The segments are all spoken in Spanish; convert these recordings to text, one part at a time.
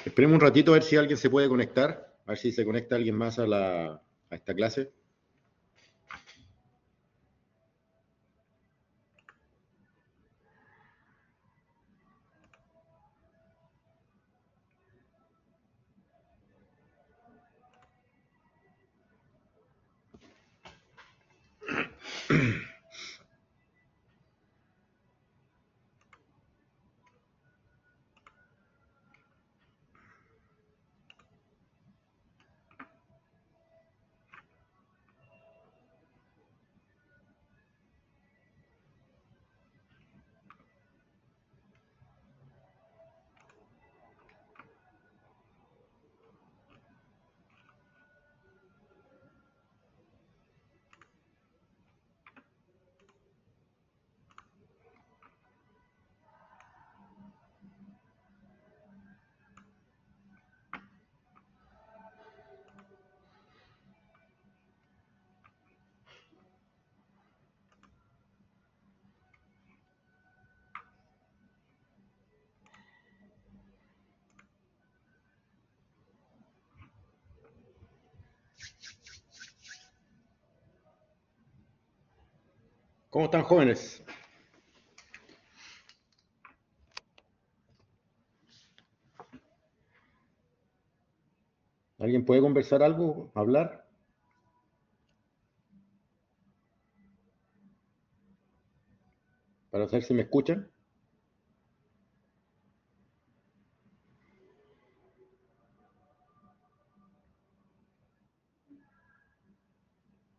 Esperemos un ratito a ver si alguien se puede conectar, a ver si se conecta alguien más a esta clase. ¿Cómo están, jóvenes? ¿Alguien puede conversar algo, hablar? Para saber si me escuchan.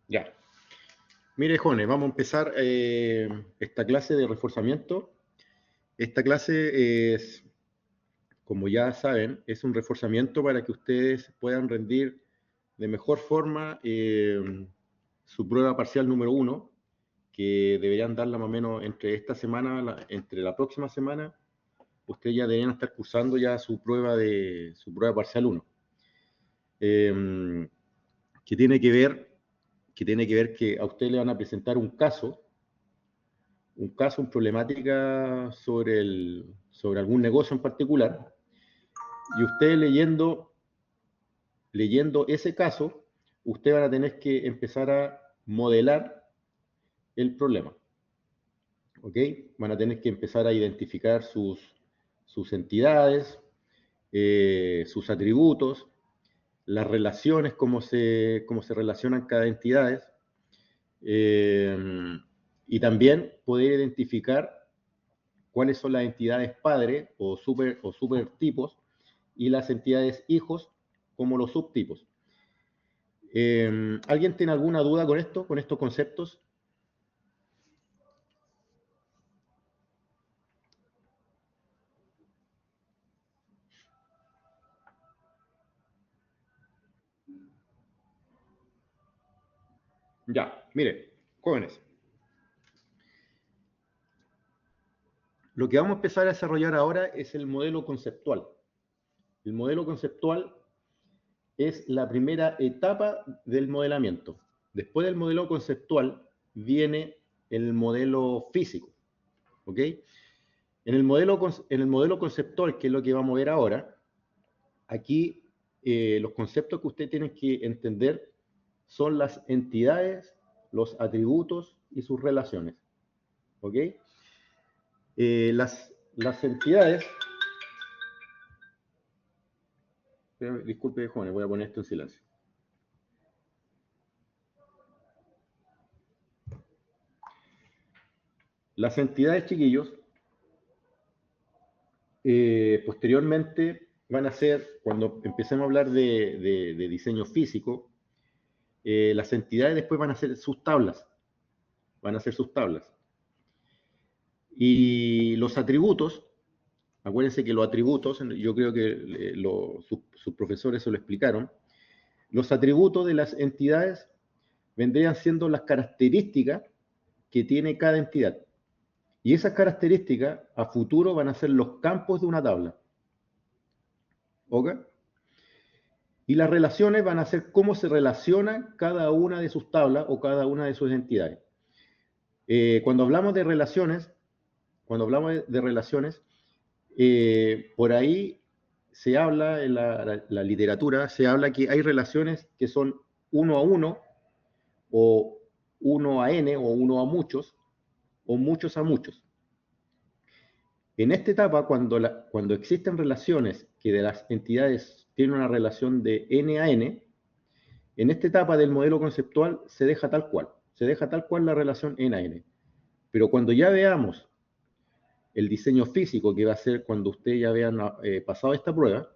Ya. Mire, jóvenes, vamos a empezar esta clase de reforzamiento. Esta clase es, como ya saben, es un reforzamiento para que ustedes puedan rendir de mejor forma su prueba parcial número 1, que deberían darla más o menos entre esta semana, entre la próxima semana, ustedes ya deberían estar cursando ya su prueba parcial 1. Que tiene que ver que a ustedes le van a presentar un caso, una problemática sobre algún negocio en particular, y ustedes leyendo ese caso, ustedes van a tener que empezar a modelar el problema. ¿Ok? Van a tener que empezar a identificar sus entidades, sus atributos, las relaciones, cómo se relacionan cada entidad, y también poder identificar cuáles son las entidades padre o supertipos y las entidades hijos como los subtipos. ¿Alguien tiene alguna duda con esto, con estos conceptos? Ya, mire, jóvenes. Lo que vamos a empezar a desarrollar ahora es el modelo conceptual. El modelo conceptual es la primera etapa del modelamiento. Después del modelo conceptual viene el modelo físico. ¿Ok? En el modelo conceptual, que es lo que vamos a ver ahora, aquí los conceptos que ustedes tienen que entender son las entidades, los atributos y sus relaciones. ¿Ok? Las entidades... Disculpe, jóvenes, voy a poner esto en silencio. Las entidades, chiquillos, posteriormente van a ser, cuando empecemos a hablar de diseño físico, las entidades después van a ser sus tablas. Van a ser sus tablas. Y los atributos, acuérdense que los atributos, yo creo que sus profesores se lo explicaron, los atributos de las entidades vendrían siendo las características que tiene cada entidad. Y esas características a futuro van a ser los campos de una tabla. ¿Ok? Y las relaciones van a ser cómo se relaciona cada una de sus tablas o cada una de sus entidades. Cuando hablamos de relaciones, por ahí se habla en la literatura, se habla que hay relaciones que son 1 a 1, o 1 a n, o 1 a muchos, o muchos a muchos. En esta etapa, cuando existen relaciones que de las entidades tienen una relación de n a n, en esta etapa del modelo conceptual se deja tal cual la relación n a n. Pero cuando ya veamos el diseño físico, que va a ser cuando ustedes ya vean pasado esta prueba,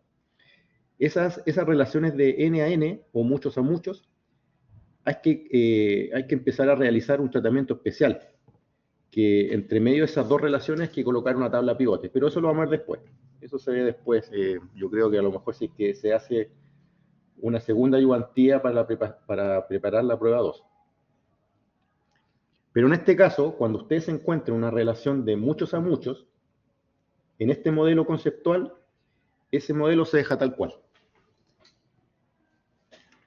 esas relaciones de n a n, o muchos a muchos, hay que empezar a realizar un tratamiento especial, que entre medio de esas dos relaciones hay que colocar una tabla pivote, pero eso lo vamos a ver después. Eso se ve después. Yo creo que a lo mejor sí que se hace una segunda ayudantía para preparar la prueba 2. Pero en este caso, cuando ustedes encuentren una relación de muchos a muchos, en este modelo conceptual, ese modelo se deja tal cual.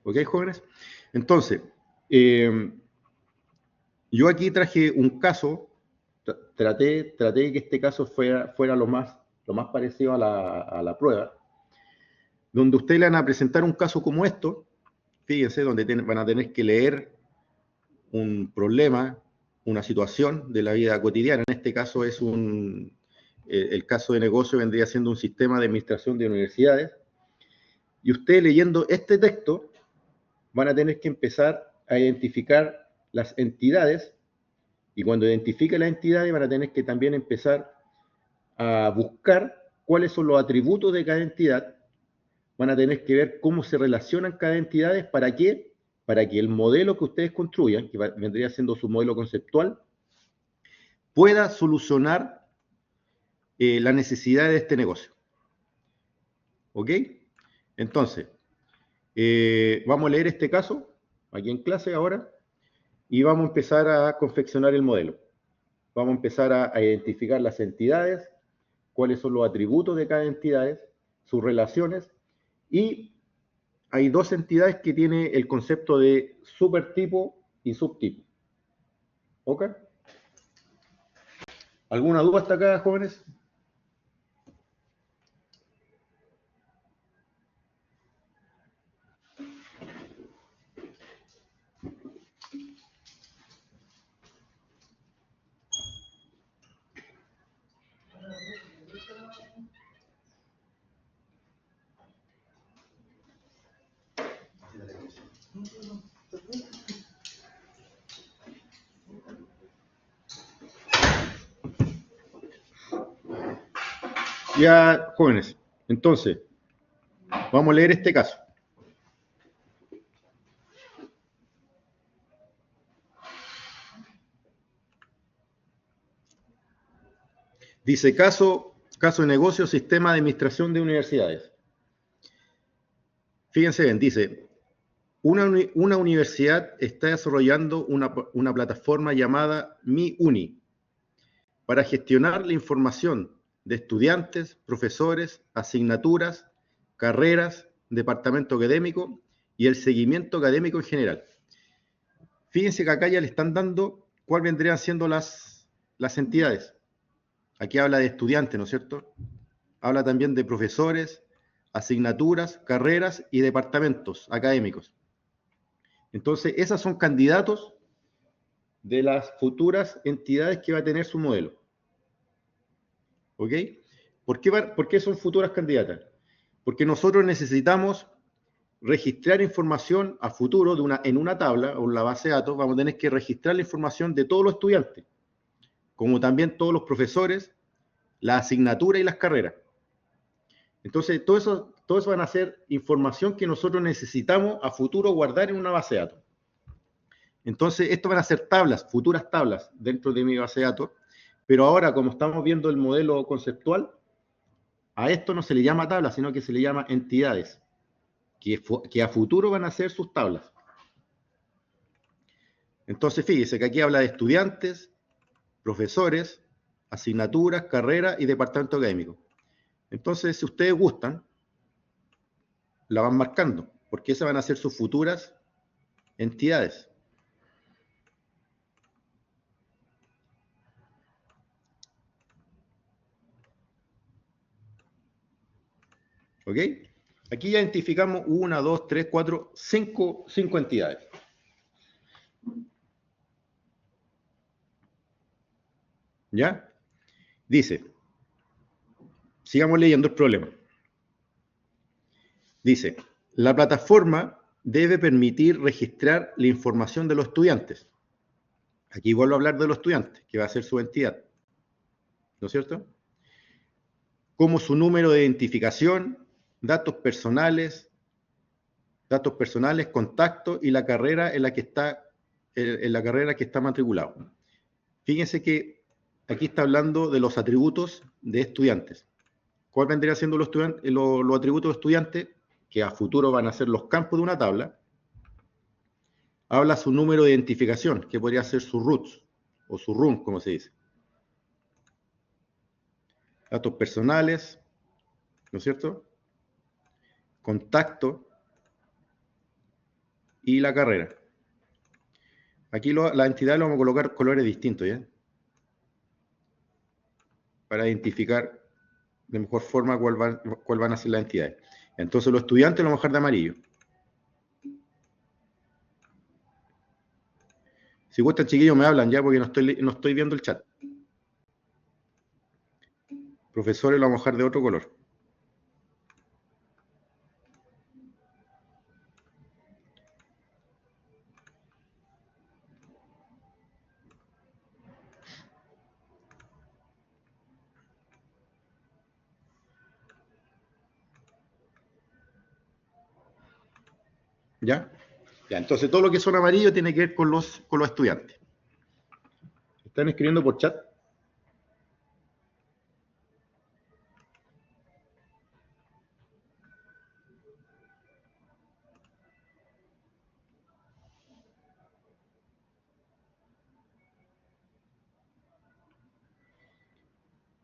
¿Ok, jóvenes? Entonces, yo aquí traje un caso, traté de que este caso fuera lo más parecido a la prueba, donde ustedes le van a presentar un caso como esto, fíjense, donde van a tener que leer un problema, una situación de la vida cotidiana. En este caso es el caso de negocio vendría siendo un sistema de administración de universidades, y ustedes leyendo este texto van a tener que empezar a identificar las entidades, y cuando identifiquen las entidades van a tener que también empezar a buscar cuáles son los atributos de cada entidad. Van a tener que ver cómo se relacionan cada entidad. ¿Para qué? Para que el modelo que ustedes construyan, que vendría siendo su modelo conceptual, pueda solucionar la necesidad de este negocio. ¿Ok? Entonces, vamos a leer este caso aquí en clase ahora y vamos a empezar a confeccionar el modelo. Vamos a empezar a identificar las entidades, cuáles son los atributos de cada entidad, sus relaciones, y hay dos entidades que tienen el concepto de supertipo y subtipo. ¿Ok? ¿Alguna duda hasta acá, jóvenes? Ya, jóvenes, entonces, vamos a leer este caso. Dice, caso de negocio, sistema de administración de universidades. Fíjense bien, dice, una universidad está desarrollando una plataforma llamada MiUni para gestionar la información de estudiantes, profesores, asignaturas, carreras, departamento académico y el seguimiento académico en general. Fíjense que acá ya le están dando cuál vendrían siendo las entidades. Aquí habla de estudiantes, ¿no es cierto? Habla también de profesores, asignaturas, carreras y departamentos académicos. Entonces, esas son candidatos de las futuras entidades que va a tener su modelo. ¿Ok? ¿Por qué son futuras candidatas? Porque nosotros necesitamos registrar información a futuro en una tabla o en la base de datos. Vamos a tener que registrar la información de todos los estudiantes, como también todos los profesores, la asignatura y las carreras. Entonces, todo eso van a ser información que nosotros necesitamos a futuro guardar en una base de datos. Entonces, esto van a ser tablas, futuras tablas dentro de mi base de datos, pero ahora, como estamos viendo el modelo conceptual, a esto no se le llama tabla, sino que se le llama entidades, que a futuro van a ser sus tablas. Entonces, fíjese que aquí habla de estudiantes, profesores, asignaturas, carreras y departamento académico. Entonces, si ustedes gustan, la van marcando, porque esas van a ser sus futuras entidades. ¿Ok? Aquí ya identificamos 1, 2, 3, 4, 5 entidades. ¿Ya? Dice, sigamos leyendo el problema. Dice, la plataforma debe permitir registrar la información de los estudiantes. Aquí vuelvo a hablar de los estudiantes, que va a ser su entidad. ¿No es cierto? Como su número de identificación, datos personales, contactos y la carrera en la que está matriculado. Fíjense que aquí está hablando de los atributos de estudiantes. ¿Cuál vendría siendo los atributos de estudiantes? Que a futuro van a ser los campos de una tabla. Habla su número de identificación, que podría ser su RUTS o su RUN, como se dice. Datos personales, ¿no es cierto? Contacto y la carrera. Aquí la entidad lo vamos a colocar colores distintos, ¿ya? Para identificar de mejor forma cuál van a ser las entidades. Entonces los estudiantes lo vamos a dejar de amarillo. Si gustan, chiquillos, me hablan ya porque no estoy viendo el chat. Profesores lo vamos a dejar de otro color. ¿Ya? Ya, entonces todo lo que son amarillos tiene que ver con los estudiantes. ¿Están escribiendo por chat?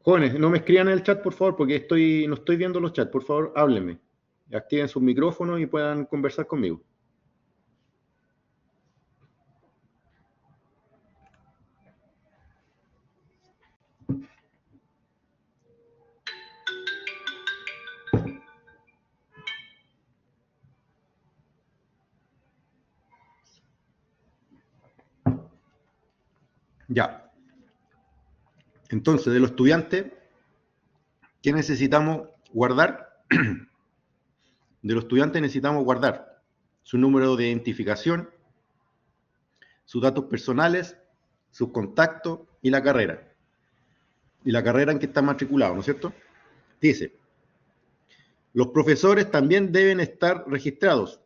Jóvenes, no me escriban en el chat, por favor, porque no estoy viendo los chats. Por favor, háblenme. Activen sus micrófonos y puedan conversar conmigo. Ya. Entonces, de los estudiantes, ¿qué necesitamos guardar? De los estudiantes necesitamos guardar su número de identificación, sus datos personales, sus contactos y la carrera. Y la carrera en que está matriculado, ¿no es cierto? Dice, los profesores también deben estar registrados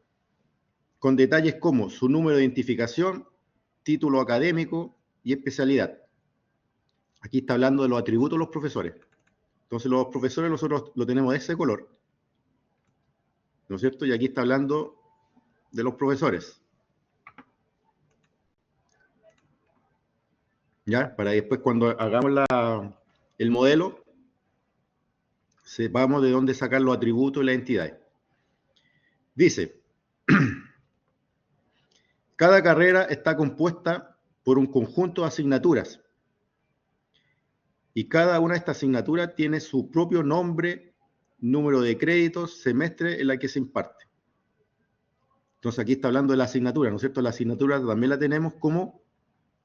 con detalles como su número de identificación, título académico y especialidad. Aquí está hablando de los atributos de los profesores. Entonces los profesores nosotros lo tenemos de ese color, ¿no es cierto? Y aquí está hablando de los profesores. ¿Ya? Para después cuando hagamos el modelo, sepamos de dónde sacar los atributos y las entidades. Dice, cada carrera está compuesta por un conjunto de asignaturas y cada una de estas asignaturas tiene su propio nombre, número de créditos, semestre en la que se imparte. Entonces aquí está hablando de la asignatura, ¿no es cierto? La asignatura también la tenemos como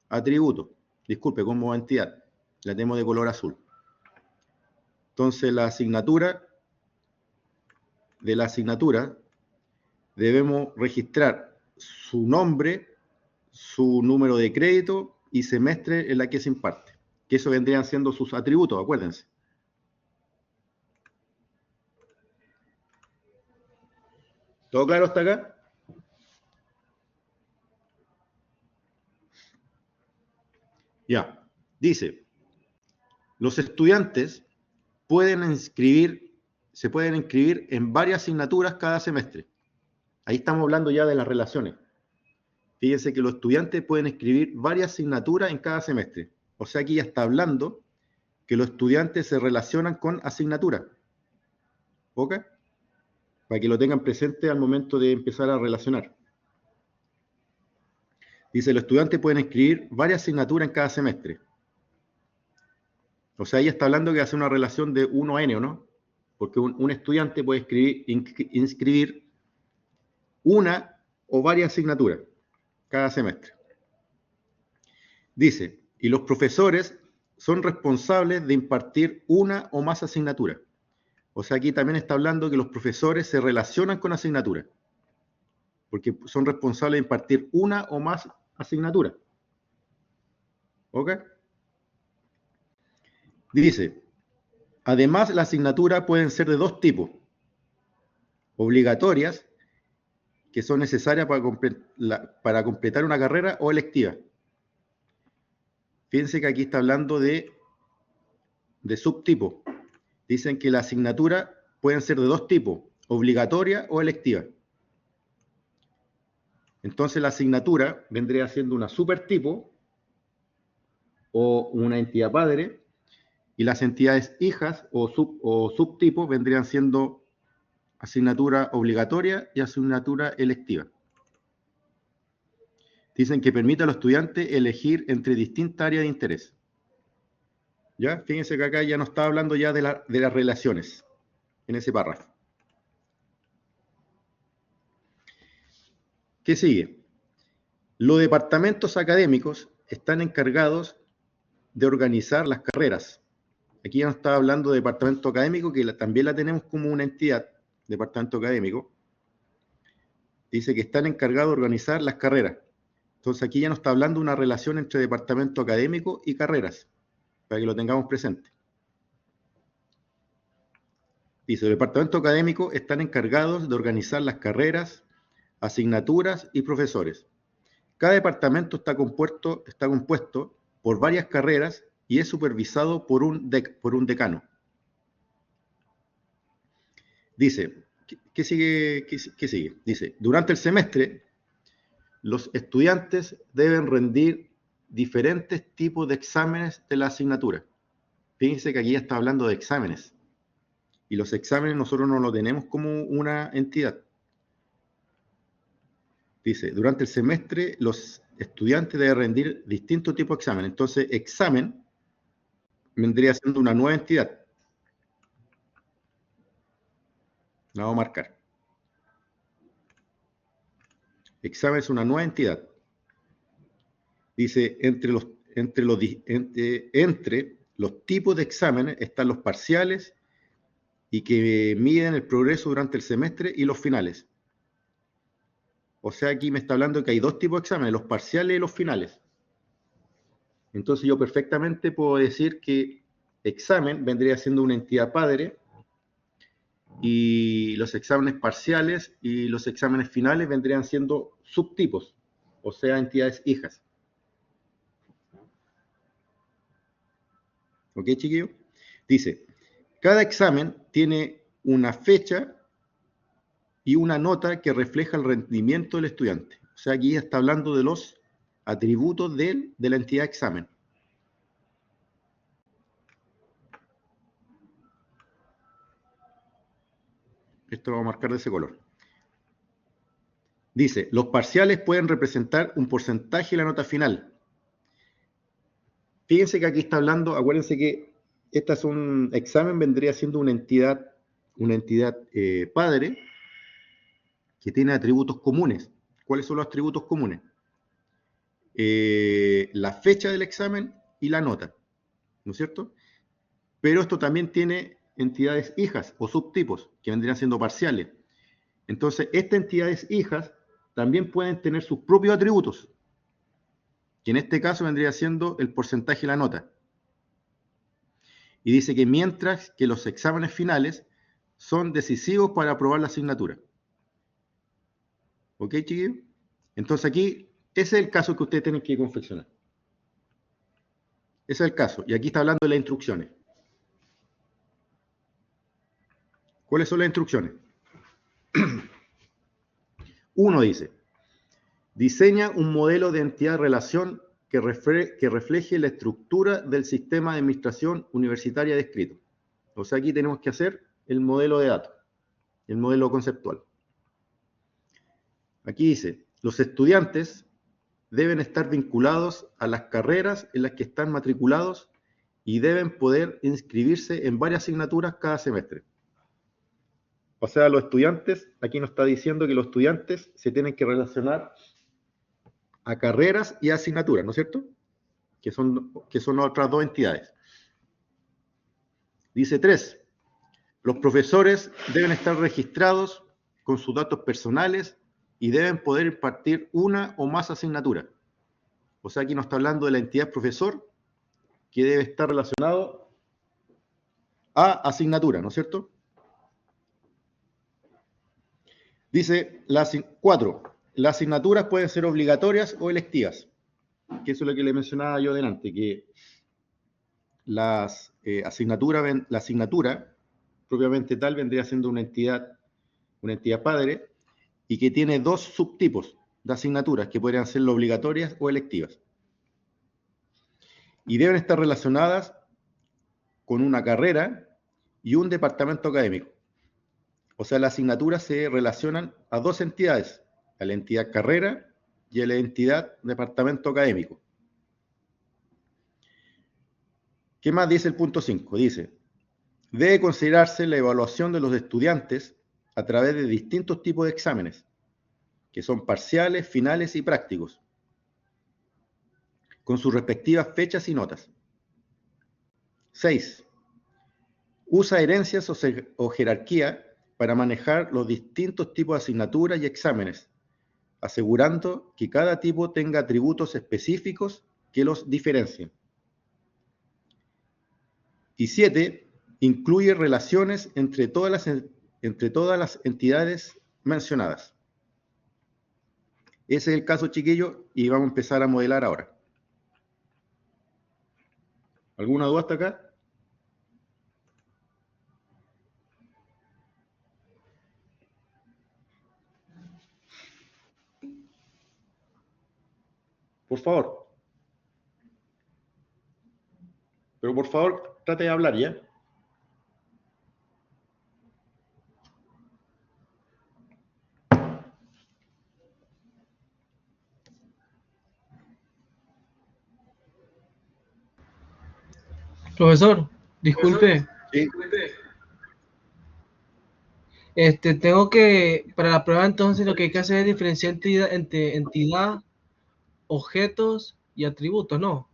atributo, disculpe, como entidad, la tenemos de color azul. Entonces la asignatura debemos registrar su nombre, su número de crédito y semestre en la que se imparte. Que eso vendrían siendo sus atributos, acuérdense. ¿Todo claro hasta acá? Ya, dice, los estudiantes se pueden inscribir en varias asignaturas cada semestre. Ahí estamos hablando ya de las relaciones. Fíjense que los estudiantes pueden escribir varias asignaturas en cada semestre. O sea, aquí ya está hablando que los estudiantes se relacionan con asignaturas. ¿Ok? Para que lo tengan presente al momento de empezar a relacionar. Dice, los estudiantes pueden escribir varias asignaturas en cada semestre. O sea, ella está hablando que hace una relación de 1 a n, ¿o no? porque un estudiante puede inscribir una o varias asignaturas cada semestre. Dice, y los profesores son responsables de impartir una o más asignaturas. O sea, aquí también está hablando que los profesores se relacionan con asignaturas, porque son responsables de impartir una o más asignaturas. ¿Ok? Dice, además las asignaturas pueden ser de dos tipos, obligatorias, que son necesarias para completar una carrera, o electivas. Fíjense que aquí está hablando de subtipos. Dicen que las asignaturas pueden ser de dos tipos, obligatoria o electiva. Entonces la asignatura vendría siendo una supertipo o una entidad padre, y las entidades hijas o subtipos vendrían siendo asignatura obligatoria y asignatura electiva. Dicen que permite a los estudiantes elegir entre distintas áreas de interés. ¿Ya? Fíjense que acá ya no está hablando ya de las relaciones en ese párrafo. ¿Qué sigue? Los departamentos académicos están encargados de organizar las carreras. Aquí ya no está hablando de departamento académico, que también la tenemos como una entidad, departamento académico. Dice que están encargados de organizar las carreras. Entonces aquí ya no está hablando de una relación entre departamento académico y carreras, para que lo tengamos presente. Dice, los departamentos académicos están encargados de organizar las carreras, asignaturas y profesores. Cada departamento está compuesto por varias carreras y es supervisado por un decano. Dice, ¿qué sigue? Dice, durante el semestre, los estudiantes deben rendir diferentes tipos de exámenes de la asignatura. Fíjense que aquí ya está hablando de exámenes. Y los exámenes nosotros no lo tenemos como una entidad. Dice, durante el semestre los estudiantes deben rendir distintos tipos de exámenes. Entonces, examen vendría siendo una nueva entidad. La vamos a marcar. Examen es una nueva entidad. Dice, entre los tipos de exámenes están los parciales y que miden el progreso durante el semestre, y los finales. O sea, aquí me está hablando de que hay dos tipos de exámenes, los parciales y los finales. Entonces yo perfectamente puedo decir que examen vendría siendo una entidad padre, y los exámenes parciales y los exámenes finales vendrían siendo subtipos, o sea, entidades hijas. ¿Ok, chiquillos? Dice, cada examen tiene una fecha y una nota que refleja el rendimiento del estudiante. O sea, aquí está hablando de los atributos de la entidad examen. Esto lo vamos a marcar de ese color. Dice, los parciales pueden representar un porcentaje de la nota final. Fíjense que aquí está hablando, acuérdense que este es un examen, vendría siendo una entidad padre, que tiene atributos comunes. ¿Cuáles son los atributos comunes? La fecha del examen y la nota, ¿no es cierto? Pero esto también tiene entidades hijas o subtipos, que vendrían siendo parciales. Entonces, estas entidades hijas también pueden tener sus propios atributos, que en este caso vendría siendo el porcentaje y la nota. Y dice que mientras que los exámenes finales son decisivos para aprobar la asignatura. ¿Ok, chiquillos? Entonces aquí, ese es el caso que ustedes tienen que confeccionar. Ese es el caso. Y aquí está hablando de las instrucciones. ¿Cuáles son las instrucciones? Uno dice, diseña un modelo de entidad-relación que refleje la estructura del sistema de administración universitaria descrito. O sea, aquí tenemos que hacer el modelo de datos, el modelo conceptual. Aquí dice, los estudiantes deben estar vinculados a las carreras en las que están matriculados y deben poder inscribirse en varias asignaturas cada semestre. O sea, los estudiantes, aquí nos está diciendo que los estudiantes se tienen que relacionar a carreras y a asignaturas, ¿no es cierto? Que son otras dos entidades. Dice 3. Los profesores deben estar registrados con sus datos personales y deben poder impartir una o más asignaturas. O sea, aquí nos está hablando de la entidad profesor que debe estar relacionado a asignatura, ¿no es cierto? Dice 4. Las asignaturas pueden ser obligatorias o electivas, que eso es lo que le mencionaba yo delante, que la asignatura propiamente tal vendría siendo una entidad padre, y que tiene dos subtipos de asignaturas que podrían ser obligatorias o electivas. Y deben estar relacionadas con una carrera y un departamento académico. O sea, las asignaturas se relacionan a dos entidades, a la entidad carrera y a la entidad departamento académico. ¿Qué más dice el punto 5? Dice, debe considerarse la evaluación de los estudiantes a través de distintos tipos de exámenes, que son parciales, finales y prácticos, con sus respectivas fechas y notas. 6. Usa herencias o jerarquía para manejar los distintos tipos de asignaturas y exámenes, asegurando que cada tipo tenga atributos específicos que los diferencien. Y 7. Incluye relaciones entre todas las entidades mencionadas. Ese es el caso, chiquillos, y vamos a empezar a modelar ahora. ¿Alguna duda hasta acá? Por favor. Pero por favor, trate de hablar, ¿ya? Profesor, disculpe. Sí. Tengo que, para la prueba entonces lo que hay que hacer es diferenciar entre entidad, objetos y atributos, ¿no?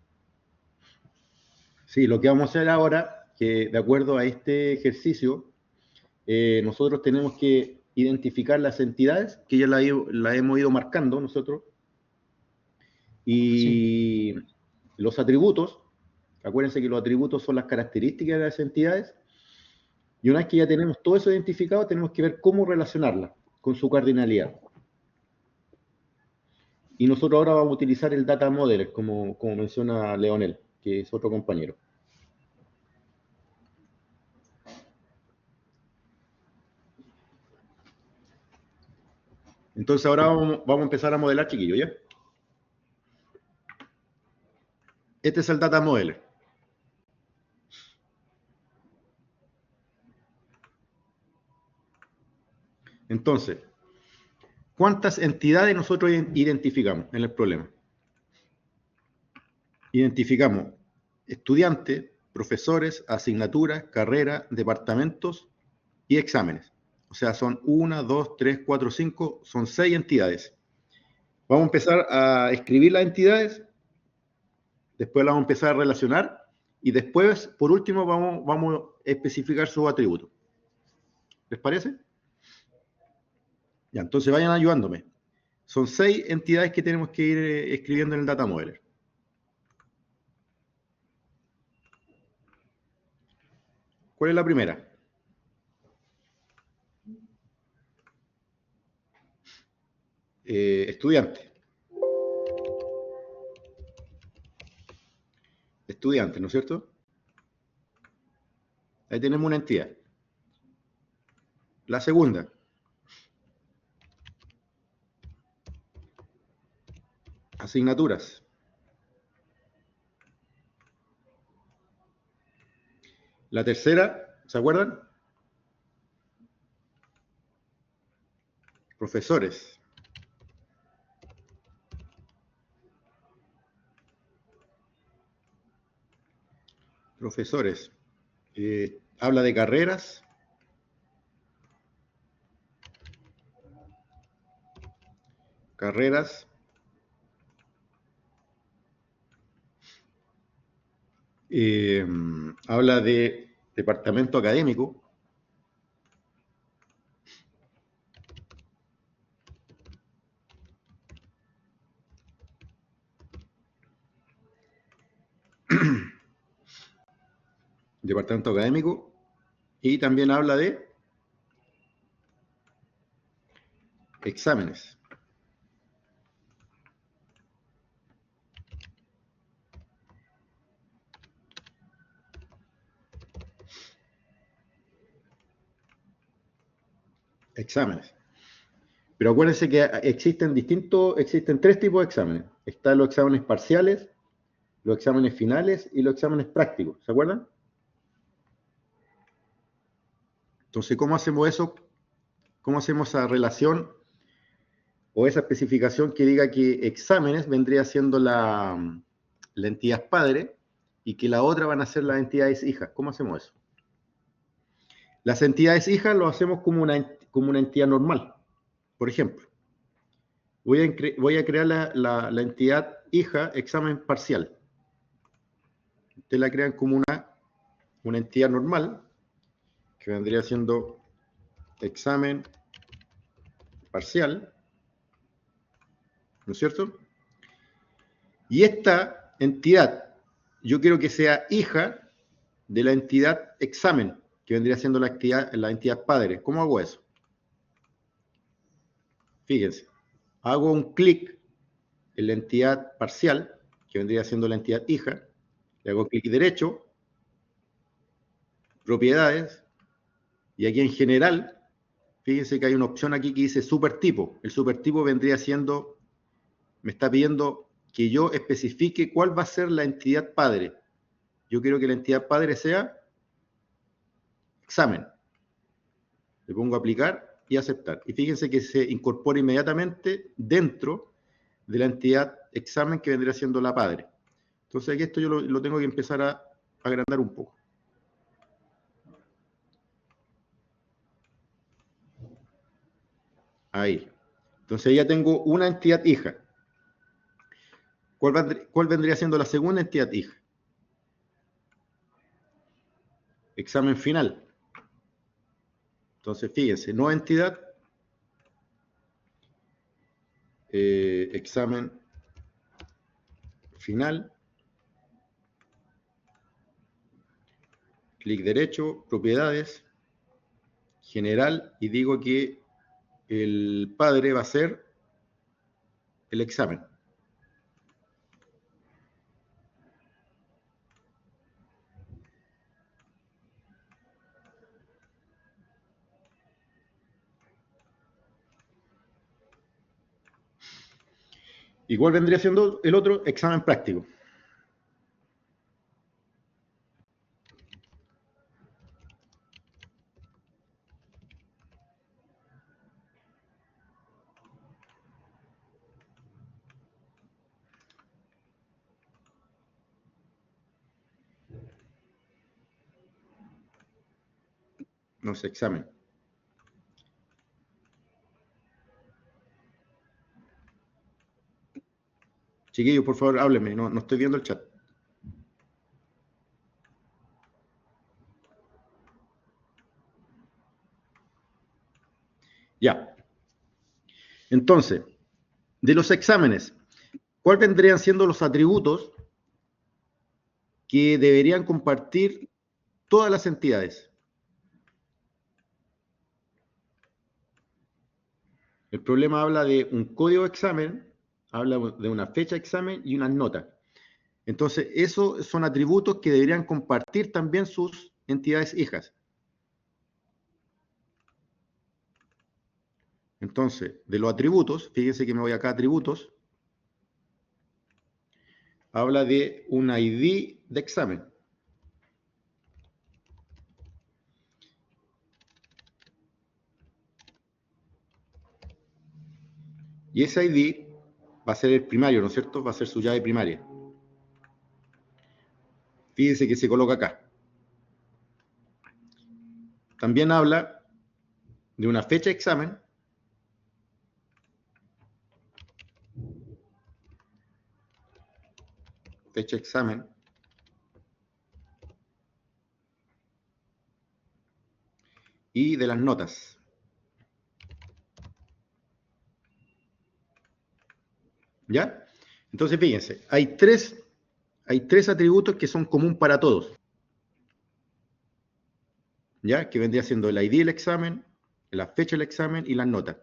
Sí, lo que vamos a hacer ahora, que de acuerdo a este ejercicio, nosotros tenemos que identificar las entidades, que ya la hemos ido marcando nosotros, Sí. y los atributos. Acuérdense que los atributos son las características de las entidades, y una vez que ya tenemos todo eso identificado, tenemos que ver cómo relacionarla con su cardinalidad. Y nosotros ahora vamos a utilizar el data model, como menciona Leonel, que es otro compañero. Entonces ahora vamos a empezar a modelar, chiquillos, ¿ya? Este es el data modeler. Entonces, ¿cuántas entidades nosotros identificamos en el problema? Identificamos estudiantes, profesores, asignaturas, carreras, departamentos y exámenes. O sea, son 1, 2, 3, 4, 5, son 6 entidades. Vamos a empezar a escribir las entidades, después las vamos a empezar a relacionar y después, por último, vamos a especificar sus atributos. ¿Les parece? Ya, entonces vayan ayudándome. Son 6 entidades que tenemos que ir escribiendo en el data modeler. ¿Cuál es la primera? Estudiante. Estudiante, ¿no es cierto? Ahí tenemos una entidad. La segunda. Asignaturas. La tercera, ¿se acuerdan? Profesores. Profesores. Habla de carreras carreras habla de departamento académico. Departamento académico, y también habla de exámenes. Exámenes. Pero acuérdense que existen tres tipos de exámenes. Están los exámenes parciales, los exámenes finales y los exámenes prácticos. ¿Se acuerdan? Entonces, ¿cómo hacemos eso? ¿Cómo hacemos esa relación o esa especificación que diga que exámenes vendría siendo la entidad padre y que la otra van a ser las entidades hijas? ¿Cómo hacemos eso? Las entidades hijas lo hacemos como una entidad normal. Por ejemplo, voy a crear la entidad hija examen parcial. Ustedes la crean como una entidad normal, que vendría siendo examen parcial, ¿no es cierto? Y esta entidad, yo quiero que sea hija de la entidad examen, que vendría siendo la entidad padre. ¿Cómo hago eso? Fíjense, hago un clic en la entidad parcial, que vendría siendo la entidad hija, le hago clic derecho, propiedades, y aquí en general, fíjense que hay una opción aquí que dice supertipo. El supertipo vendría siendo, me está pidiendo que yo especifique cuál va a ser la entidad padre. Yo quiero que la entidad padre sea examen. Le pongo aplicar y aceptar. Y fíjense que se incorpora inmediatamente dentro de la entidad examen que vendría siendo la padre. Entonces aquí esto yo lo tengo que empezar a agrandar un poco. Ahí. Entonces ya tengo una entidad hija. ¿Cuál vendría siendo la segunda entidad hija? Examen final. Entonces, fíjense, nueva entidad, examen final, clic derecho, propiedades, general, y digo que el padre va a ser el examen. ¿Y cuál vendría siendo el otro? Examen práctico. No sé, examen. Chiquillos, por favor, háblenme, no estoy viendo el chat. Ya. Entonces, de los exámenes, ¿cuál vendrían siendo los atributos que deberían compartir todas las entidades? El problema habla de un código de examen, habla de una fecha de examen y unas notas. Entonces, esos son atributos que deberían compartir también sus entidades hijas. Entonces, de los atributos, fíjense que me voy acá a atributos, habla de un ID de examen. Y ese ID va a ser el primario, ¿no es cierto? Va a ser su llave primaria. Fíjense que se coloca acá. También habla de una fecha de examen fecha examen, y de las notas. ¿Ya? Entonces, fíjense, hay tres atributos que son comunes para todos. ¿Ya? Que vendría siendo el ID del examen, la fecha del examen y las notas.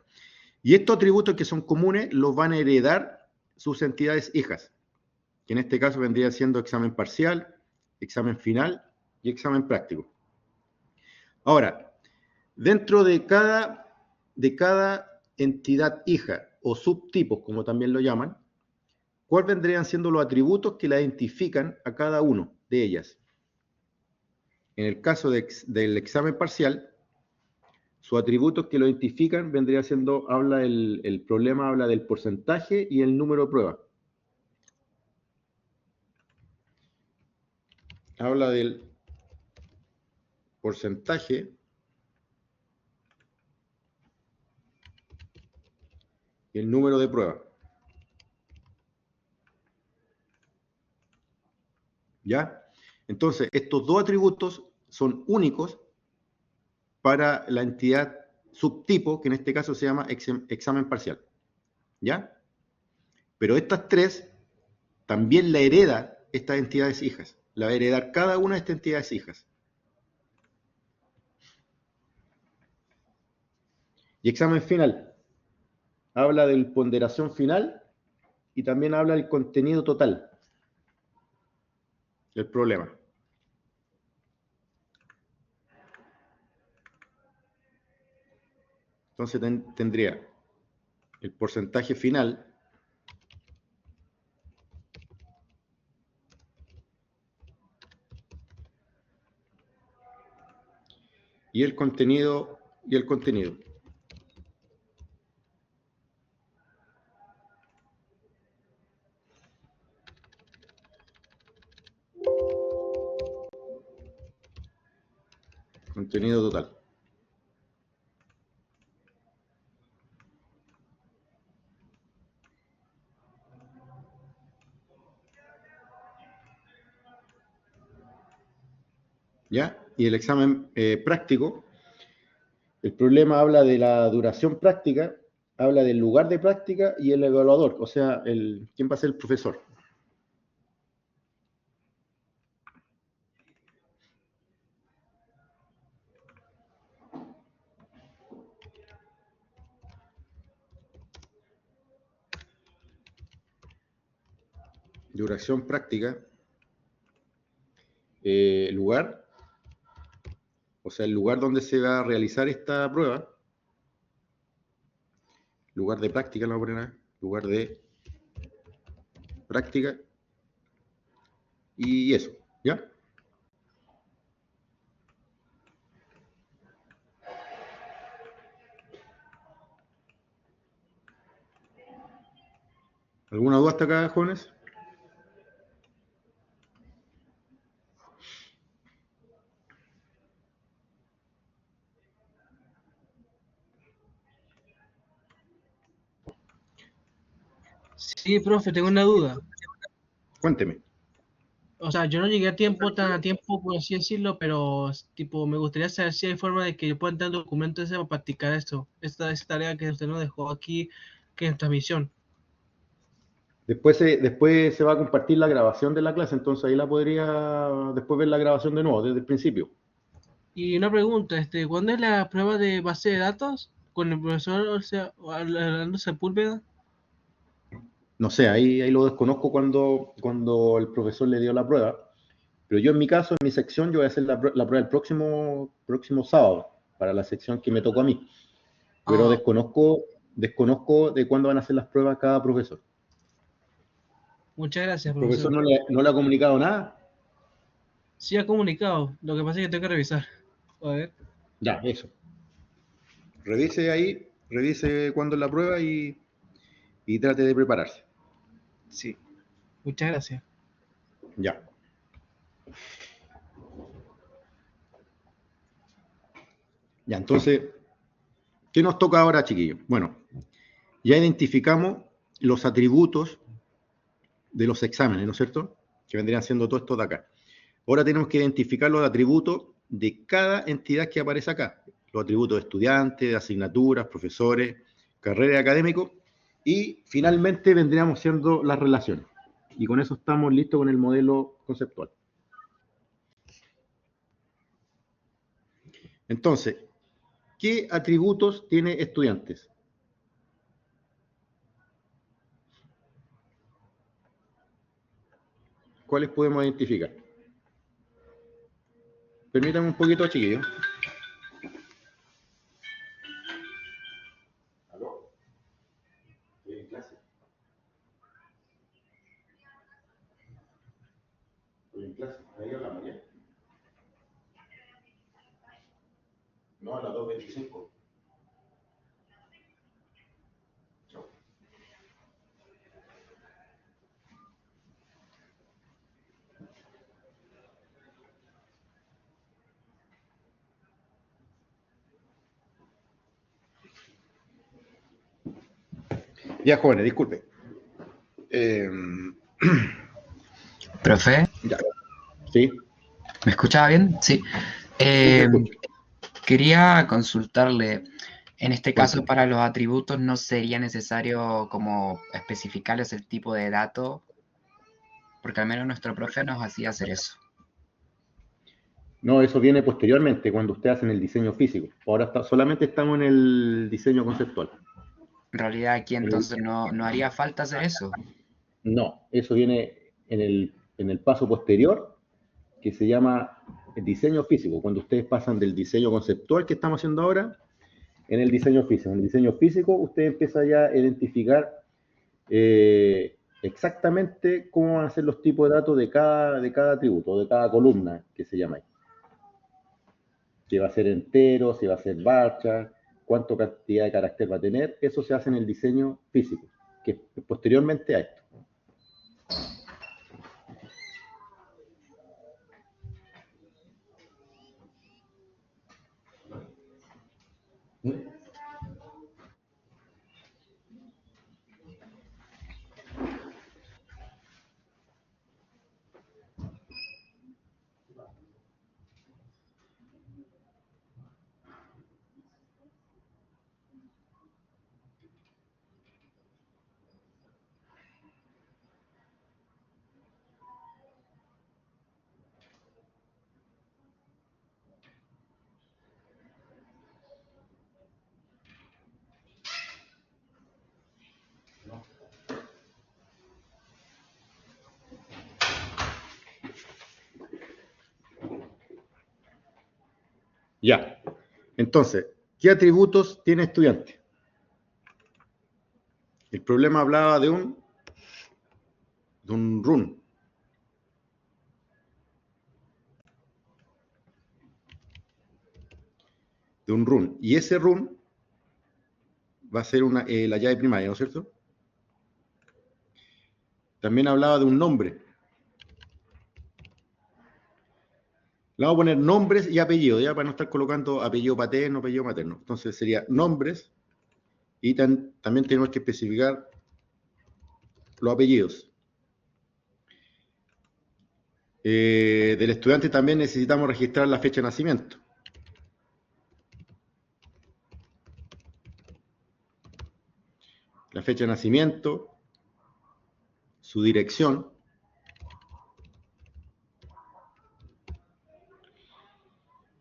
Y estos atributos que son comunes los van a heredar sus entidades hijas, que en este caso vendría siendo examen parcial, examen final y examen práctico. Ahora, dentro de cada entidad hija o subtipos, como también lo llaman, ¿cuáles vendrían siendo los atributos que la identifican a cada uno de ellas? En el caso del examen parcial, sus atributos que lo identifican vendría siendo, el problema habla del porcentaje y el número de prueba. Habla del porcentaje y el número de prueba. ¿Ya? Entonces, estos dos atributos son únicos para la entidad subtipo, que en este caso se llama examen parcial. ¿Ya? Pero estas tres también la hereda estas entidades hijas. La va a heredar cada una de estas entidades hijas. Y examen final. Habla de ponderación final y también habla del contenido total del problema. Entonces tendría el porcentaje final y el contenido Contenido total. ¿Ya? Y el examen práctico, el problema habla de la duración práctica, habla del lugar de práctica y el evaluador, o sea, quién va a ser el profesor. Duración práctica, lugar, o sea, el lugar donde se va a realizar esta prueba, lugar de práctica, la poner acá, lugar de práctica, y eso, ¿ya? ¿Alguna duda hasta acá, jóvenes? Sí, profe, tengo una duda. Cuénteme. O sea, yo no llegué tan a tiempo, por así decirlo, pero tipo, me gustaría saber si hay forma de que yo pueda entrar en documento ese para practicar esto, esta tarea que usted nos dejó aquí, que en transmisión. Después se va a compartir la grabación de la clase, entonces ahí la podría después ver la grabación de nuevo, desde el principio. Y una pregunta, ¿cuándo es la prueba de base de datos? ¿Con el profesor, o sea, Orlando Sepúlveda? No sé, ahí lo desconozco cuando el profesor le dio la prueba, pero yo en mi caso, en mi sección, yo voy a hacer la prueba el próximo sábado, para la sección que me tocó a mí, pero Ah, desconozco de cuándo van a hacer las pruebas cada profesor. muchas gracias, ¿El profesor profesor. no le ha comunicado nada? Sí ha comunicado, lo que pasa es que tengo que revisar. A ver, Ya, eso. Revise ahí, revise cuándo es la prueba y trate de prepararse. sí, muchas gracias. Ya. Ya, entonces, ¿qué nos toca ahora, chiquillos? Bueno, ya identificamos los atributos de los exámenes, ¿no es cierto? que vendrían siendo todos estos de acá. Ahora tenemos que identificar los atributos de cada entidad que aparece acá. Los atributos de estudiantes, de asignaturas, profesores, carrera académico, y finalmente vendríamos siendo las relaciones. Y con eso estamos listos con el modelo conceptual. Entonces, ¿qué atributos tiene estudiantes? ¿Cuáles podemos identificar? Permítanme un poquito, chiquillos. ¿Aló? ¿Estoy en clase? ¿Estoy en clase? ¿Ahí hablamos ya? No, a las 2:25. Chao. Ya, jóvenes, disculpe. Profe, Ya. ¿Sí? ¿me escuchaba bien? Sí. Sí, escucho. Quería consultarle, en este caso Cuénteme. para los atributos, ¿no sería necesario como especificarles el tipo de dato? Porque al menos nuestro profe nos hacía hacer eso. No, eso viene posteriormente, cuando usted hace el diseño físico. Ahora solamente estamos en el diseño conceptual. En realidad aquí En el- entonces no haría falta hacer eso. no, eso viene en el paso posterior, que se llama el diseño físico, cuando ustedes pasan del diseño conceptual que estamos haciendo ahora en el diseño físico. En el diseño físico usted empieza ya a identificar exactamente cómo van a ser los tipos de datos de cada atributo, de cada columna que se llama ahí. Si va a ser entero, si va a ser varchar, cuánto cantidad de carácter va a tener, eso se hace en el diseño físico, que es posteriormente a esto. Ya. Entonces, ¿qué atributos tiene estudiante? El problema hablaba de un run. De un run. Y ese run va a ser la llave primaria, ¿no es cierto? También hablaba de un nombre. Le vamos a poner nombres y apellidos, ya para no estar colocando apellido paterno, apellido materno. Entonces sería nombres y también tenemos que especificar los apellidos. Del estudiante también necesitamos registrar la fecha de nacimiento. La fecha de nacimiento, su dirección,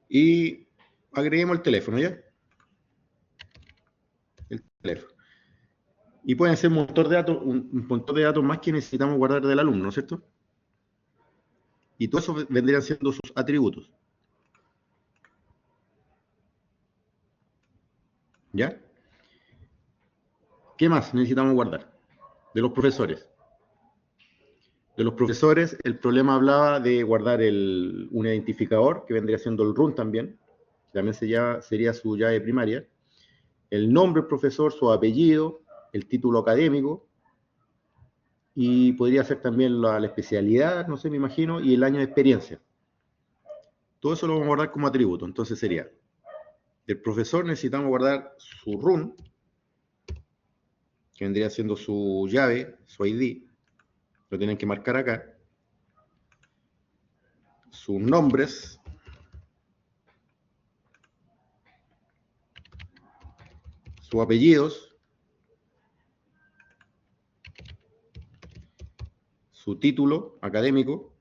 y agreguemos el teléfono, ¿ya? El teléfono. Y pueden ser un montón de datos más que necesitamos guardar del alumno, ¿no es cierto? Y todo eso vendrían siendo sus atributos. ¿Ya? ¿Qué más necesitamos guardar? De los profesores. De los profesores, el problema hablaba de guardar un identificador, que vendría siendo el RUN también. También sería su llave primaria. El nombre del profesor, su apellido, el título académico, y podría ser también la especialidad, no sé, me imagino, y el año de experiencia. Todo eso lo vamos a guardar como atributo. Entonces sería, del profesor necesitamos guardar su RUN, que vendría siendo su llave, su ID, lo tienen que marcar acá. sus nombres, sus apellidos, su título académico,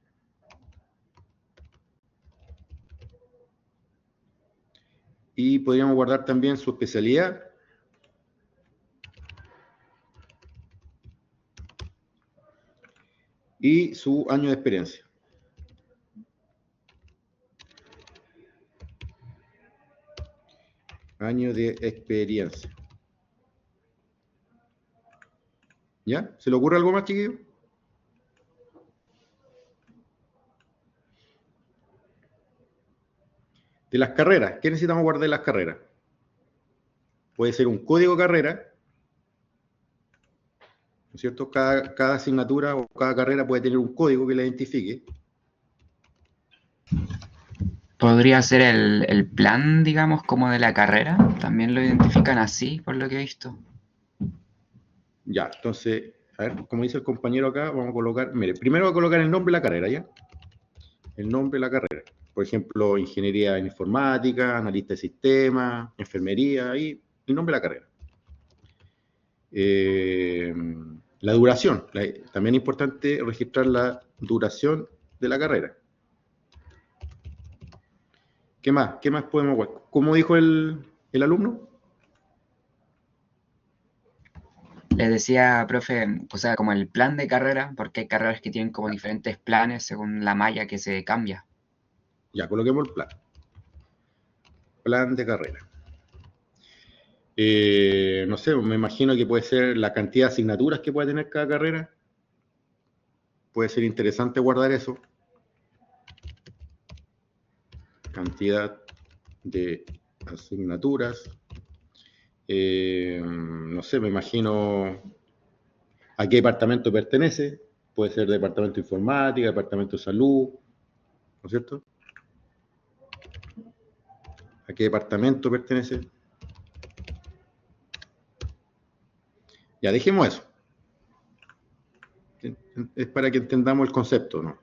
y podríamos guardar también su especialidad, y su año de experiencia. Año de experiencia. ¿Ya? ¿Se le ocurre algo más, chiquillos? De las carreras, ¿qué necesitamos guardar de las carreras? Puede ser un código carrera, ¿no es cierto? Cada asignatura o cada carrera puede tener un código que la identifique. ¿Podría ser el plan, digamos, como de la carrera? También lo identifican así, por lo que he visto. Ya, entonces, a ver, como dice el compañero acá, vamos a colocar, mire, primero voy a colocar el nombre de la carrera, ¿ya? El nombre de la carrera. Por ejemplo, ingeniería en informática, analista de sistemas, enfermería, y el nombre de la carrera. La duración, también es importante registrar la duración de la carrera. ¿Qué más? ¿Qué más podemos guardar? ¿Cómo dijo el alumno? Les decía, profe, o sea, como el plan de carrera, porque hay carreras que tienen como diferentes planes según la malla que se cambia. Ya, coloquemos el plan. Plan de carrera. No sé, me imagino que puede ser la cantidad de asignaturas que puede tener cada carrera. Puede ser interesante guardar eso. Cantidad de asignaturas. No sé, me imagino a qué departamento pertenece. Puede ser departamento de informática, departamento de salud, ¿no es cierto? ¿A qué departamento pertenece? Ya, dejemos eso. Es para que entendamos el concepto, ¿no?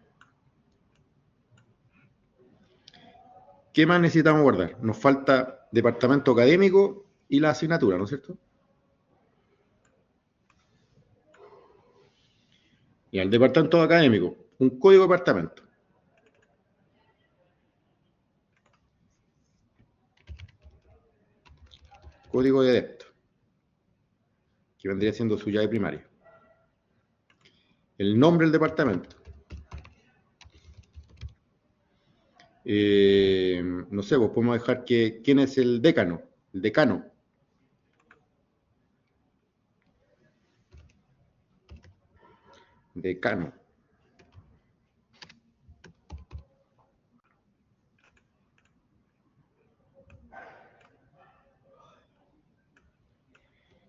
¿Qué más necesitamos guardar? Nos falta departamento académico y la asignatura, ¿no es cierto? Y al departamento académico, un código de departamento. Código de adepto, que vendría siendo su llave primaria. El nombre del departamento. No sé, pues podemos dejar que quién es el decano, el decano. Decano.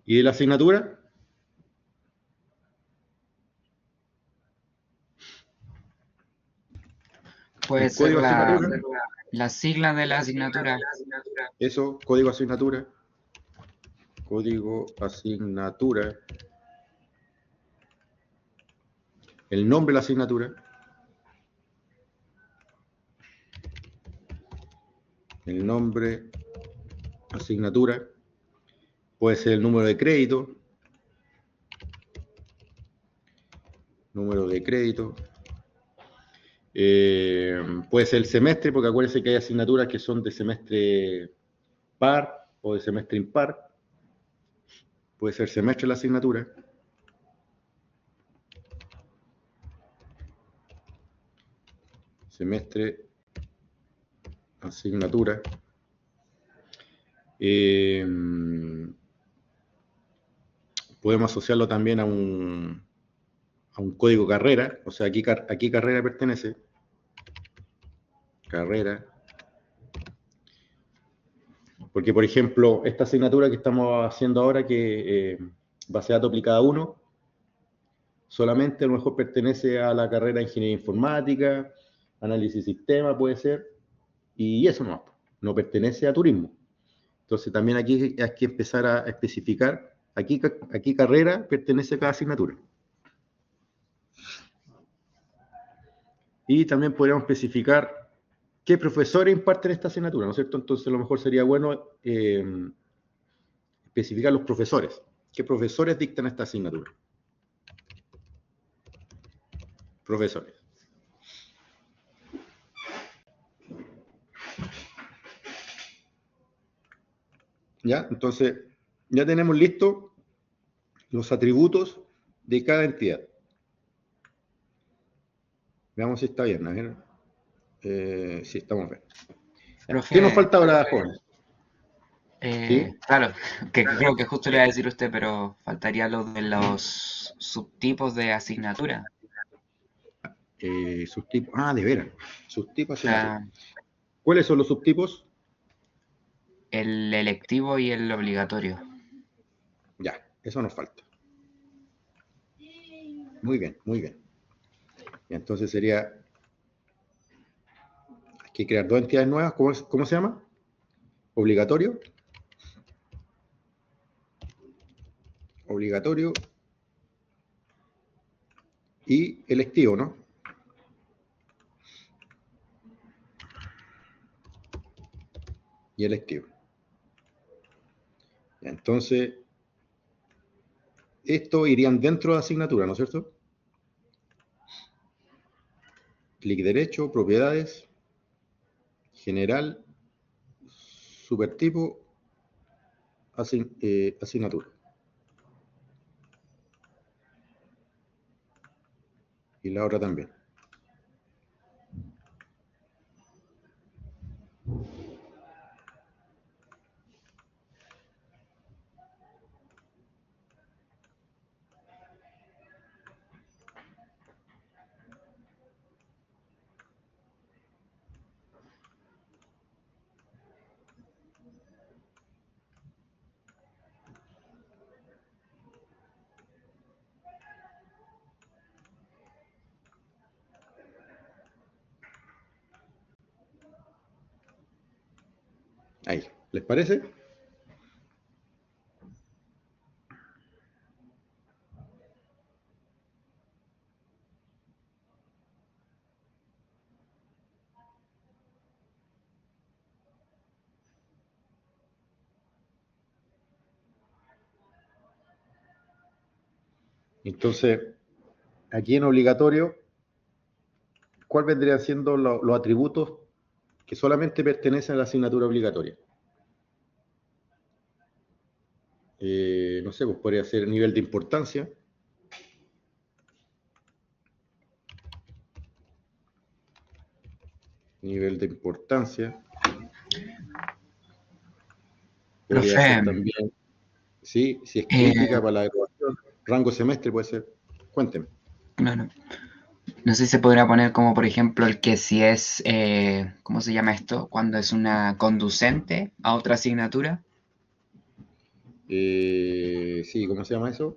¿Y de la asignatura? Puede El ser código de asignatura. la sigla de la asignatura. Eso, código asignatura. Código asignatura. El nombre de la asignatura. El nombre, asignatura. Puede ser el número de crédito. Número de crédito. Puede ser el semestre, porque acuérdense que hay asignaturas que son de semestre par o de semestre impar. Puede ser semestre la asignatura. Semestre, asignatura. Podemos asociarlo también a un código carrera, o sea, aquí carrera pertenece. Carrera. Porque, por ejemplo, esta asignatura que estamos haciendo ahora, que base de datos aplicada 1, solamente a lo mejor pertenece a la carrera de Ingeniería Informática, Análisis de Sistema puede ser, y eso no pertenece a turismo. Entonces también aquí hay que empezar a especificar, aquí carrera pertenece a cada asignatura. Y también podríamos especificar qué profesores imparten esta asignatura, ¿no es cierto? Entonces a lo mejor sería bueno especificar los profesores. ¿Qué profesores dictan esta asignatura? Profesores. ¿Ya? Entonces, ya tenemos listos los atributos de cada entidad. Veamos si está bien. A ver. Sí, estamos bien. Profe, ¿Qué nos falta ahora, jóvenes? ¿Sí? claro, que creo que justo le iba a decir usted, pero faltaría lo de los subtipos de asignatura. Subtipos. Ah, de veras. Subtipos O asignatura. sea, ¿Cuáles son los subtipos? el electivo y el obligatorio. Ya, eso nos falta. Muy bien, muy bien. Y entonces sería, hay que crear dos entidades nuevas. ¿Cómo se llama? Obligatorio. Obligatorio. Y electivo, ¿no? Y electivo. Entonces, esto irían dentro de la asignatura, ¿no es cierto? Clic derecho, propiedades, general, supertipo, asignatura. Y la otra también. Ahí. ¿Les parece? Entonces, aquí en obligatorio, ¿cuál vendrían siendo los atributos que solamente pertenecen a la asignatura obligatoria? No sé, pues podría ser nivel de importancia. Nivel de importancia. Podría Profe, ser también, sí, si es crítica para la evaluación. Rango semestre puede ser. Cuénteme. claro. No sé si se podría poner como, por ejemplo, el que si es, ¿cómo se llama esto? Cuando es una conducente a otra asignatura. Sí, ¿cómo se llama eso?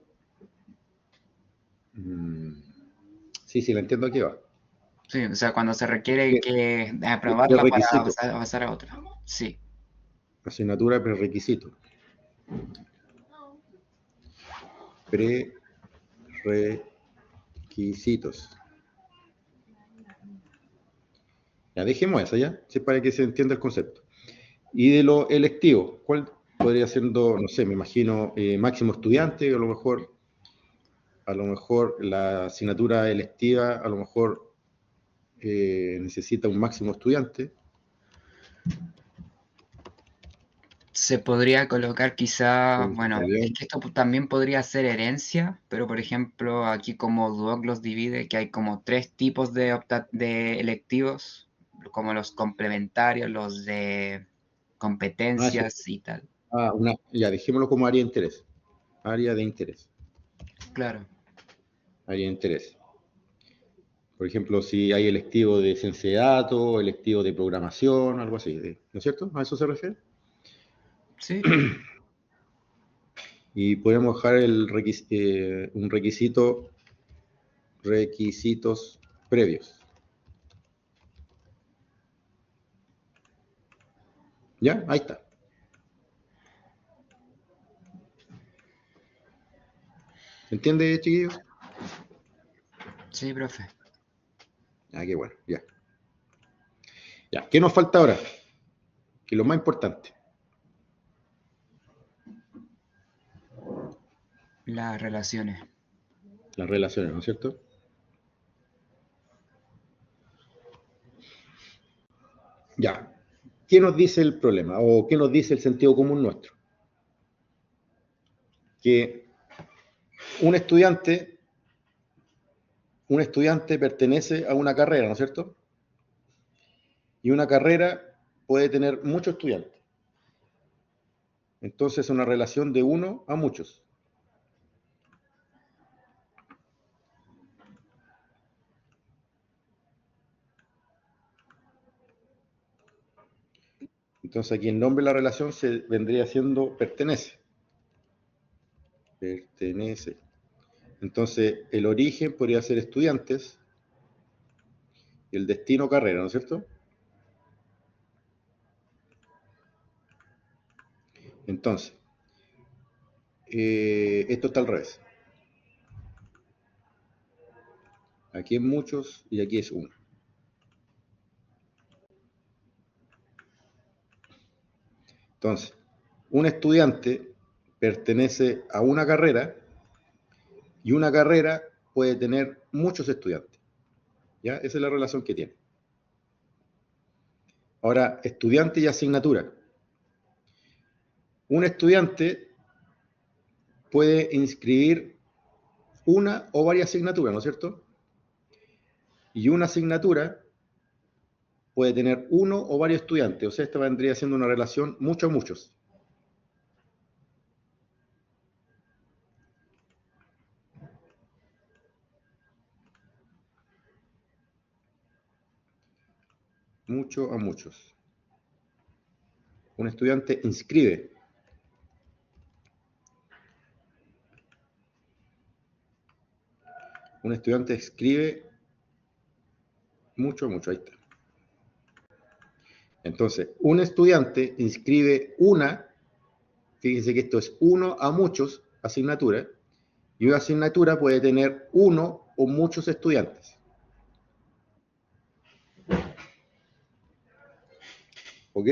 Sí, sí, la entiendo aquí va. Sí, o sea, cuando se requiere que aprobarla para Prerequisito. pasar a otra. Sí, Asignatura prerequisito. Prerequisitos. Ya dejemos eso ya, sí, para que se entienda el concepto. Y de lo electivo, ¿cuál podría ser, no sé, me imagino, máximo estudiante, a lo mejor la asignatura electiva, a lo mejor necesita un máximo estudiante. se podría colocar quizá, bueno, es Italiano. que esto también podría ser herencia, pero por ejemplo, aquí como Duoc los divide, que hay como tres tipos de electivos, como los complementarios, los de Eso. competencias y tal. Ya, dejémoslo como área de interés. Área de interés. Claro. Área de interés. Por ejemplo, si hay electivo de ciencia de datos, electivo de programación, algo así, ¿no es cierto? ¿A eso se refiere? Sí, Y podemos dejar un requisitos previos. ¿Ya? Ahí está. ¿Se entiende, chiquillos? sí, profe. Ah, qué bueno, ya. Ya, ¿qué nos falta ahora? Que es lo más importante. Las relaciones. Las relaciones, ¿no es cierto? Ya. ¿Qué nos dice el problema? ¿O qué nos dice el sentido común nuestro? Que un estudiante pertenece a una carrera, ¿no es cierto? Y una carrera puede tener muchos estudiantes. Entonces es una relación de uno a muchos. Entonces aquí el nombre de la relación se vendría siendo pertenece. Pertenece. Entonces el origen podría ser estudiantes y el destino carrera, ¿no es cierto? Entonces, esto está al revés. Aquí es muchos y aquí es uno. Entonces, un estudiante pertenece a una carrera y una carrera puede tener muchos estudiantes. ¿Ya? Esa es la relación que tiene. Ahora, estudiante y asignatura. Un estudiante puede inscribir una o varias asignaturas, ¿no es cierto? Y una asignatura puede tener uno o varios estudiantes. O sea, esta vendría siendo una relación muchos a muchos. Mucho a muchos. Un estudiante inscribe. Un estudiante escribe mucho a mucho. Ahí está. Entonces, un estudiante inscribe una, fíjense que esto es uno a muchos asignaturas, y una asignatura puede tener uno o muchos estudiantes. ¿Ok?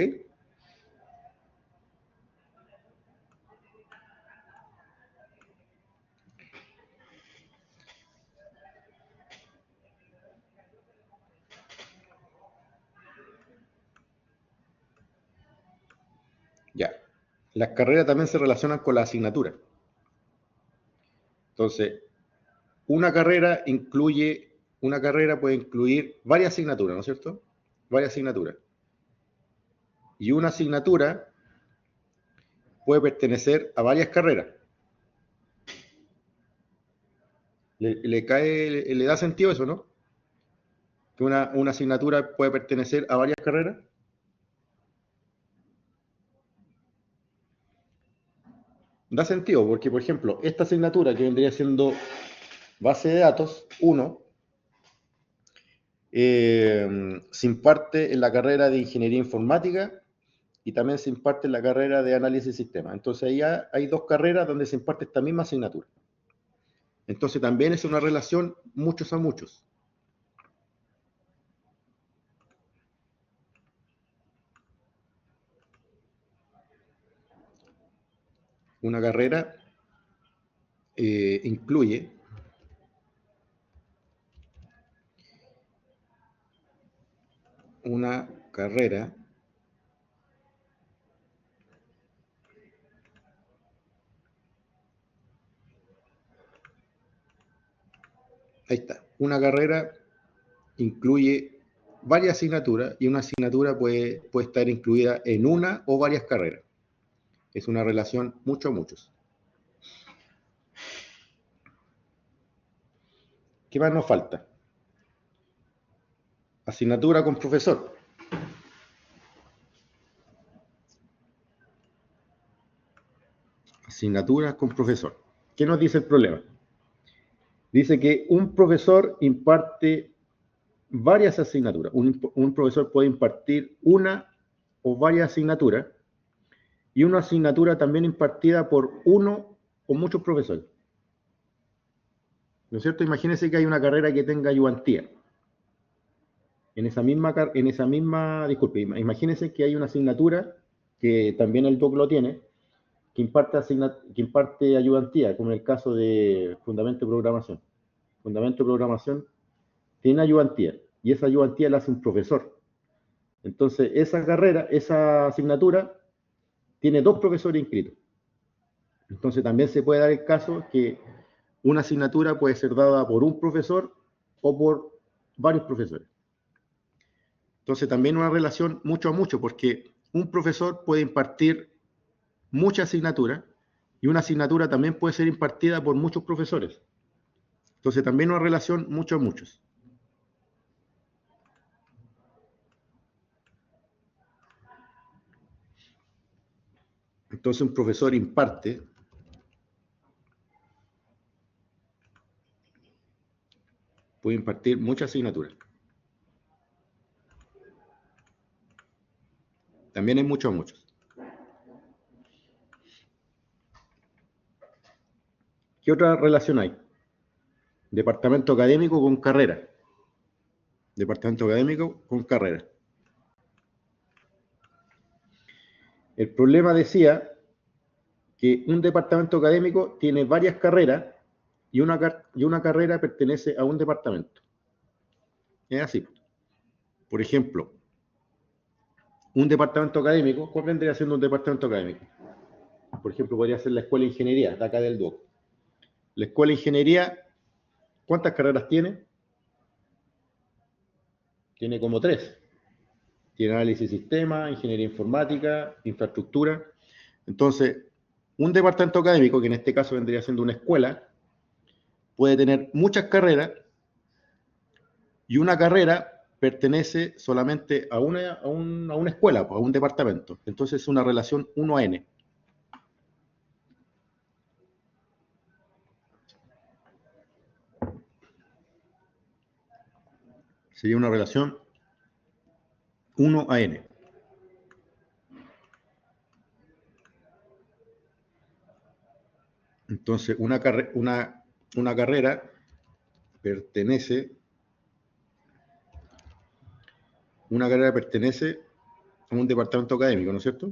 Ya. Las carreras también se relacionan con la asignatura. Entonces, una carrera puede incluir varias asignaturas, ¿no es cierto? Varias asignaturas. Y una asignatura puede pertenecer a varias carreras. ¿Le da sentido eso, no? Que una asignatura puede pertenecer a varias carreras. Da sentido, porque, por ejemplo, esta asignatura que vendría siendo base de datos 1, se imparte en la carrera de ingeniería informática y también se imparte en la carrera de análisis de sistemas. Entonces, ahí hay dos carreras donde se imparte esta misma asignatura. Entonces, también es una relación muchos a muchos. Una carrera incluye una carrera ahí está. Una carrera incluye varias asignaturas y una asignatura puede estar incluida en una o varias carreras. Es una relación mucho a muchos. ¿Qué más nos falta? Asignatura con profesor. Asignatura con profesor. ¿Qué nos dice el problema? Dice que un profesor imparte varias asignaturas. Un profesor puede impartir una o varias asignaturas y una asignatura también impartida por uno o muchos profesores. ¿No es cierto? Imagínense que hay una carrera que tenga ayudantía. disculpe, imagínense que hay una asignatura que también el DOC lo tiene, que imparte ayudantía, como en el caso de Fundamento de Programación. Fundamento de Programación tiene ayudantía, y esa ayudantía la hace un profesor. Entonces, esa asignatura, tiene 2 profesores inscritos. Entonces, también se puede dar el caso que una asignatura puede ser dada por un profesor o por varios profesores. Entonces, también una relación mucho a mucho, porque un profesor puede impartir muchas asignaturas y una asignatura también puede ser impartida por muchos profesores. Entonces, también una relación mucho a muchos. Entonces, un profesor puede impartir muchas asignaturas. También hay mucho a muchos. ¿Qué otra relación hay? Departamento académico con carrera. Departamento académico con carrera. El problema decía que un departamento académico tiene varias carreras y una carrera pertenece a un departamento. Es así. Por ejemplo, un departamento académico, ¿cuál vendría siendo un departamento académico? Por ejemplo, podría ser la Escuela de Ingeniería, de acá del DUOC. La Escuela de Ingeniería, ¿cuántas carreras tiene? Tiene como 3. Tiene análisis de sistemas, ingeniería informática, infraestructura. Entonces, un departamento académico, que en este caso vendría siendo una escuela, puede tener muchas carreras y una carrera pertenece solamente a una escuela, a un departamento. Entonces es una relación 1 a n. Sería una relación 1 a n. Entonces una carrera pertenece a un departamento académico, ¿no es cierto?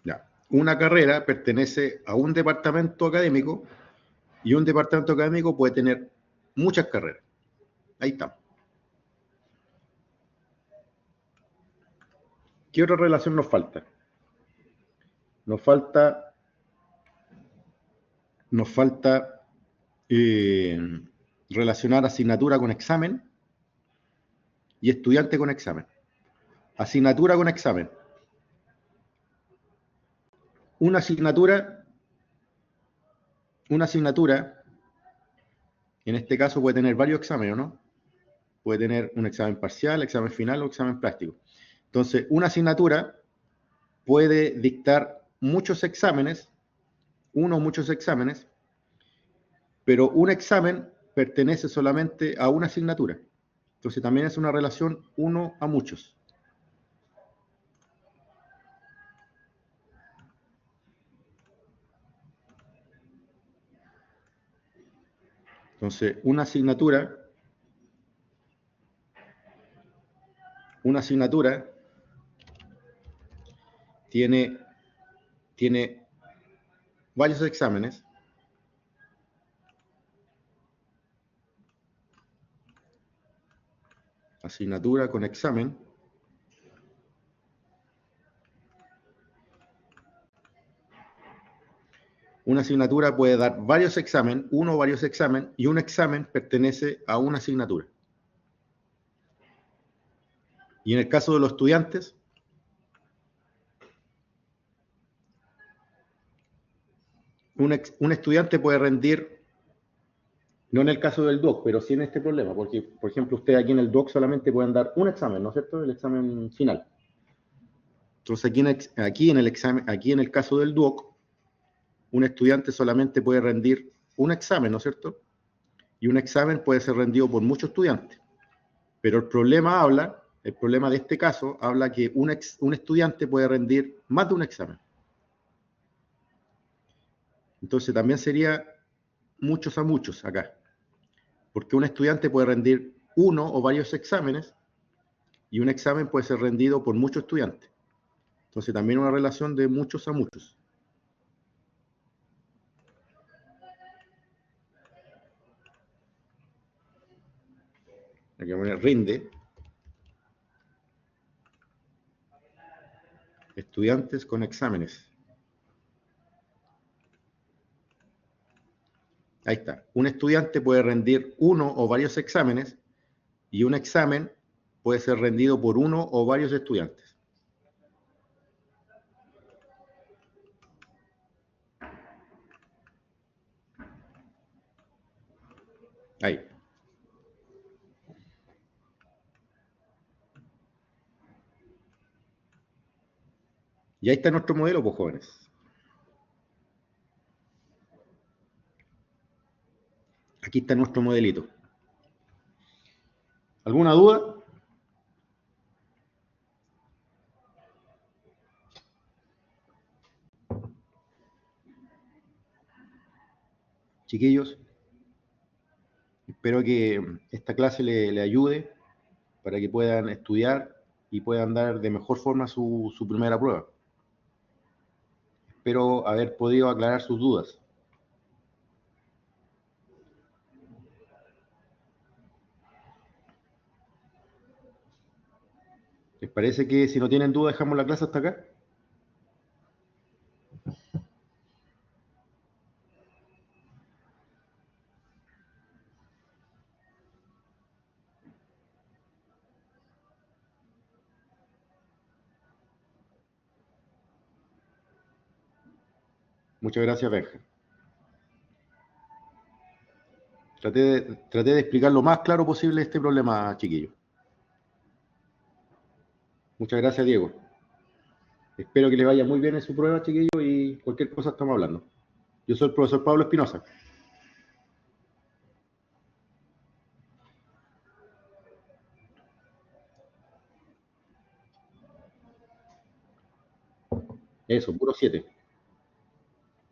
Ya. Una carrera pertenece a un departamento académico y un departamento académico puede tener muchas carreras. Ahí está. ¿Qué otra relación nos falta? Nos falta relacionar asignatura con examen y estudiante con examen. Asignatura con examen. Una asignatura, en este caso puede tener varios exámenes, ¿no? Puede tener un examen parcial, examen final o examen práctico. Entonces, una asignatura puede dictar muchos exámenes, uno o muchos exámenes, pero un examen pertenece solamente a una asignatura. Entonces, también es una relación 1 a muchos. Entonces, una asignatura tiene varios exámenes. Asignatura con examen. Una asignatura puede dar varios exámenes, uno o varios exámenes, y un examen pertenece a una asignatura. Y en el caso de los estudiantes, un estudiante puede rendir, no en el caso del DUOC, pero sí en este problema, porque, por ejemplo, ustedes aquí en el DUOC solamente pueden dar un examen, ¿no es cierto? El examen final. Entonces, aquí en el caso del DUOC, un estudiante solamente puede rendir un examen, ¿no es cierto? Y un examen puede ser rendido por muchos estudiantes. Pero el problema habla el problema de este caso habla que un estudiante puede rendir más de un examen. Entonces también sería muchos a muchos acá, porque un estudiante puede rendir uno o varios exámenes y un examen puede ser rendido por muchos estudiantes. Entonces también una relación de muchos a muchos. Aquí voy a poner rinde estudiantes con exámenes. Ahí está. Un estudiante puede rendir uno o varios exámenes y un examen puede ser rendido por uno o varios estudiantes. Ahí. Y ahí está nuestro modelo, pues, jóvenes. Aquí está nuestro modelito. ¿Alguna duda? Chiquillos, espero que esta clase le ayude para que puedan estudiar y puedan dar de mejor forma su primera prueba. Espero haber podido aclarar sus dudas. ¿Les parece que si no tienen duda dejamos la clase hasta acá? Muchas gracias, Benja. Traté de explicar lo más claro posible este problema, chiquillos. Muchas gracias, Diego. Espero que le vaya muy bien en su prueba, chiquillos, y cualquier cosa estamos hablando. Yo soy el profesor Pablo Espinosa. Eso, puro 7.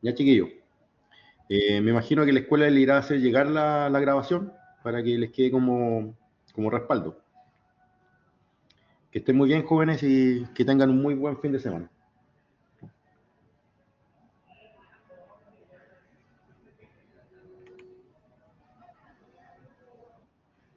Ya, chiquillos. Me imagino que la escuela le irá a hacer llegar la grabación para que les quede como respaldo. Que estén muy bien, jóvenes, y que tengan un muy buen fin de semana.